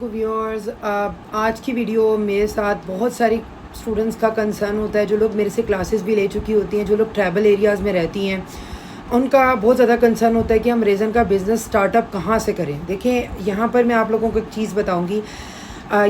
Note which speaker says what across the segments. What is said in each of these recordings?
Speaker 1: Viewers, आज की video मेरे साथ बहुत सारी स्टूडेंट्स का कंसर्न होता है। जो लोग मेरे से क्लासेस भी ले चुकी होती हैं, जो लोग ट्रैवल एरियाज़ में रहती हैं, उनका बहुत ज़्यादा कंसर्न होता है कि हम रेज़न का बिज़नेस स्टार्टअप कहाँ से करें। देखें, यहाँ पर मैं आप लोगों को एक चीज़ बताऊँगी।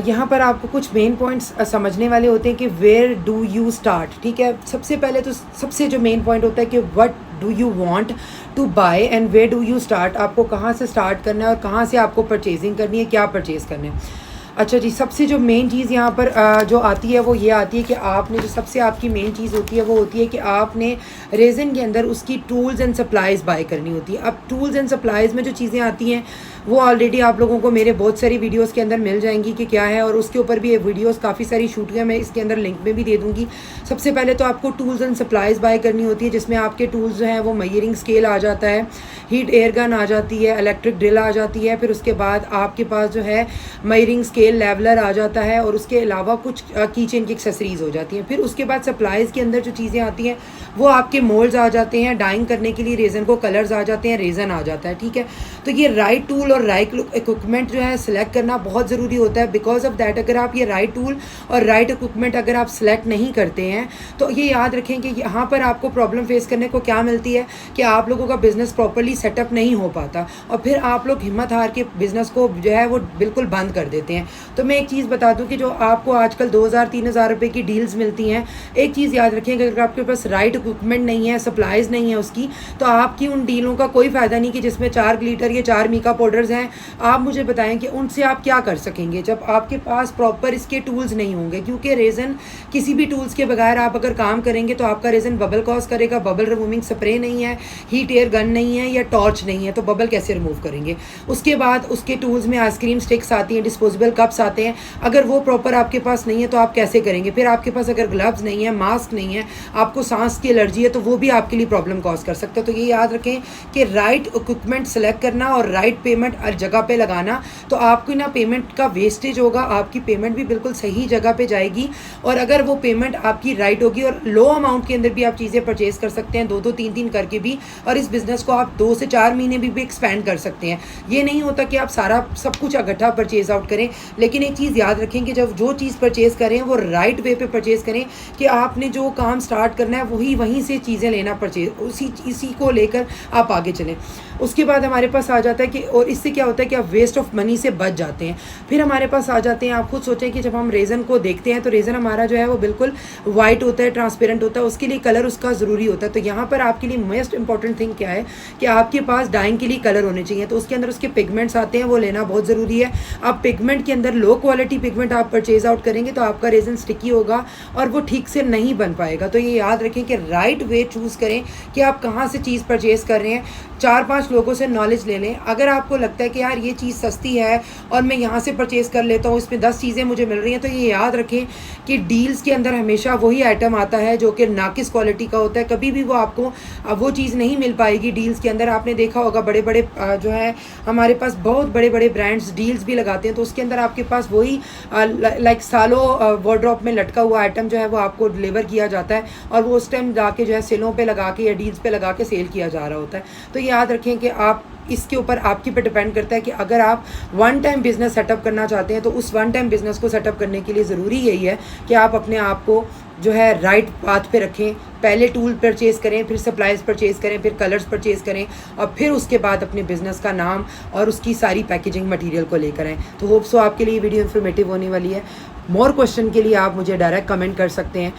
Speaker 1: यहाँ पर आपको कुछ मेन पॉइंट्स समझने वाले होते हैं कि वेयर डू यू स्टार्ट। ठीक है, सबसे पहले तो सबसे जो मेन पॉइंट होता है कि what do you want to buy and where do you start. आपको कहाँ से स्टार्ट करना है और कहाँ से आपको परचेजिंग करनी है, क्या परचेज़ करना है। अच्छा जी, सबसे जो मेन चीज़ यहाँ पर जो आती है वो ये आती है कि आपने जो सबसे आपकी मेन चीज़ होती है वो होती है कि आपने रेज़न के अंदर उसकी टूल्स एंड सप्लाइज़ बाय करनी होती है। अब टूल्स एंड सप्लाइज़ में जो चीज़ें आती हैं वो ऑलरेडी आप लोगों को मेरे बहुत सारी वीडियोस के अंदर मिल जाएंगी कि क्या है, और उसके ऊपर भी ये वीडियोस काफ़ी सारी शूट हुई हैं, मैं इसके अंदर लिंक में भी दे दूँगी। सबसे पहले तो आपको टूल्स एंड सप्लाइज़ बाय करनी होती है, जिसमें आपके टूल्स जो हैं वो मेजरिंग स्केल आ जाता है, हीट एयर गन आ जाती है, इलेक्ट्रिक ड्रिल आ जाती है, फिर उसके बाद आपके पास जो है मेजरिंग स्केल लेवलर आ जाता है, और उसके अलावा कुछ की चेन की एक्सेसरीज़ हो जाती हैं। फिर उसके बाद सप्लाइज़ के अंदर जो चीज़ें आती हैं वो आपके मोल्ड्स आ जाते हैं, डाइंग करने के लिए रेज़न को कलर्स आ जाते हैं, रेज़न आ जाता है। ठीक है, तो ये राइट टूल और राइट इक्विपमेंट जो है सिलेक्ट करना बहुत ज़रूरी होता है। बिकॉज ऑफ दैट अगर आप ये राइट टूल और राइट इक्विपमेंट अगर आप सिलेक्ट नहीं करते हैं तो ये याद रखें कि यहाँ पर आपको प्रॉब्लम फेस करने को क्या मिलती है कि आप लोगों का बिज़नेस प्रॉपरली सेटअप नहीं हो पाता, और फिर आप लोग हिम्मत हार के बिज़नेस को जो है वो बिल्कुल बंद कर देते हैं। तो मैं एक चीज़ बता दूँ कि जो आपको आजकल 2000-3000 रुपये की डील्स मिलती हैं, एक चीज़ याद रखें कि अगर आपके पास राइट इक्विपमेंट नहीं है, सप्लाईज़ नहीं है उसकी, तो आपकी उन डीलों का कोई फ़ायदा नहीं कि जिसमें 4 ग्लिटर या 4 मीका पाउडर्स हैं। आप मुझे बताएं कि उनसे आप क्या कर सकेंगे जब आपके पास प्रॉपर इसके टूल्स नहीं होंगे, क्योंकि रेज़न किसी भी टूल्स के बगैर आप अगर काम करेंगे तो आपका रेज़न बबल कॉज करेगा। बबल रिमूविंग स्प्रे नहीं है, हीट एयर गन नहीं है या टॉर्च नहीं है, तो बबल कैसे रिमूव करेंगे। उसके बाद उसके टूल्स में आइसक्रीम स्टिक्स आती हैं, डिस्पोजेबल कप्स आते हैं, अगर वो प्रॉपर आपके पास नहीं है तो आप कैसे करेंगे। फिर आपके पास अगर ग्लव्स नहीं है, मास्क नहीं है, आपको सांस की एलर्जी है, तो वो भी आपके लिए प्रॉब्लम कॉज कर सकता है। तो ये याद रखें कि राइट इक्विपमेंट सेलेक्ट करना और राइट पेमेंट हर जगह पे लगाना, तो आपकी ना पेमेंट का वेस्टेज होगा, आपकी पेमेंट भी बिल्कुल सही जगह पे जाएगी। और अगर वो पेमेंट आपकी राइट होगी, और लो अमाउंट के अंदर भी आप चीज़ें परचेज कर सकते हैं, 2-2 3-3 करके भी, और इस बिज़नेस को आप 2 से 4 महीने भी एक्सपेंड कर सकते हैं। ये नहीं होता कि आप सारा सब कुछ इकट्ठा परचेज आउट करें, लेकिन एक चीज़ याद रखें कि जब जो चीज़ परचेज़ करें वो राइट वे पे परचेज़ करें, कि आपने जो काम स्टार्ट करना है वहीं से चीज़ें लेना, परचेज इसी को लेकर आप आगे चलें। उसके बाद हमारे पास आ जाता है कि, और इससे क्या होता है कि आप वेस्ट ऑफ मनी से बच जाते हैं। फिर हमारे पास आ जाते हैं, आप खुद सोचें कि जब हम रेज़न को देखते हैं तो रेज़न हमारा जो है वो बिल्कुल वाइट होता है, ट्रांसपेरेंट होता है, उसके लिए कलर उसका ज़रूरी होता है। तो यहाँ पर आपके लिए मोस्ट इंपॉर्टेंट थिंग क्या है कि आपके पास डाइंग के लिए कलर होने चाहिए, तो उसके अंदर उसके पिगमेंट्स आते हैं, वो लेना बहुत ज़रूरी है। आप पिगमेंट के अंदर लो क्वालिटी पिगमेंट आप परचेज आउट करेंगे तो आपका रेज़न स्टिकी होगा और वो ठीक से नहीं बन पाएगा। तो ये याद रखें कि राइट वे चूज़ करें कि आप कहाँ से चीज़ परचेज़ कर रहे हैं। 4-5 लोगों से नॉलेज ले लें। अगर आपको लगता है कि यार ये चीज़ सस्ती है और मैं यहाँ से परचेज़ कर लेता हूँ, इसमें 10 चीज़ें मुझे मिल रही हैं, तो ये याद रखें कि डील्स के अंदर हमेशा वही आइटम आता है जो कि नाकिस क्वालिटी का होता है। कभी भी वो आपको वो चीज़ नहीं मिल पाएगी डील्स के अंदर। आपने देखा होगा बड़े बड़े जो है हमारे पास बहुत बड़े बड़े ब्रांड्स डील्स भी लगाते हैं, तो उसके अंदर आपके पास वही लाइक सालों वार्डरोब में लटका हुआ आइटम जो है वो आपको डिलीवर किया जाता है, और वो उस टाइम जाके जो है सेलों पे लगा के या डील्स पे लगा के सेल किया जा रहा होता है। तो याद रखें कि आप इसके ऊपर आपके पे डिपेंड करता है कि अगर आप वन टाइम बिज़नेस सेटअप करना चाहते हैं तो उस वन टाइम बिज़नेस को सेटअप करने के लिए ज़रूरी यही है कि आप अपने आप को जो है राइट पाथ पे रखें। पहले टूल परचेज़ करें, फिर सप्लाईज परचेज़ करें, फिर कलर्स परचेज़ करें, और फिर उसके बाद अपने बिज़नेस का नाम और उसकी सारी पैकेजिंग मटेरियल को लेकर आएँ। तो होप सो आपके लिए वीडियो इन्फॉर्मेटिव होने वाली है। मोर क्वेश्चन के लिए आप मुझे डायरेक्ट कमेंट कर सकते हैं।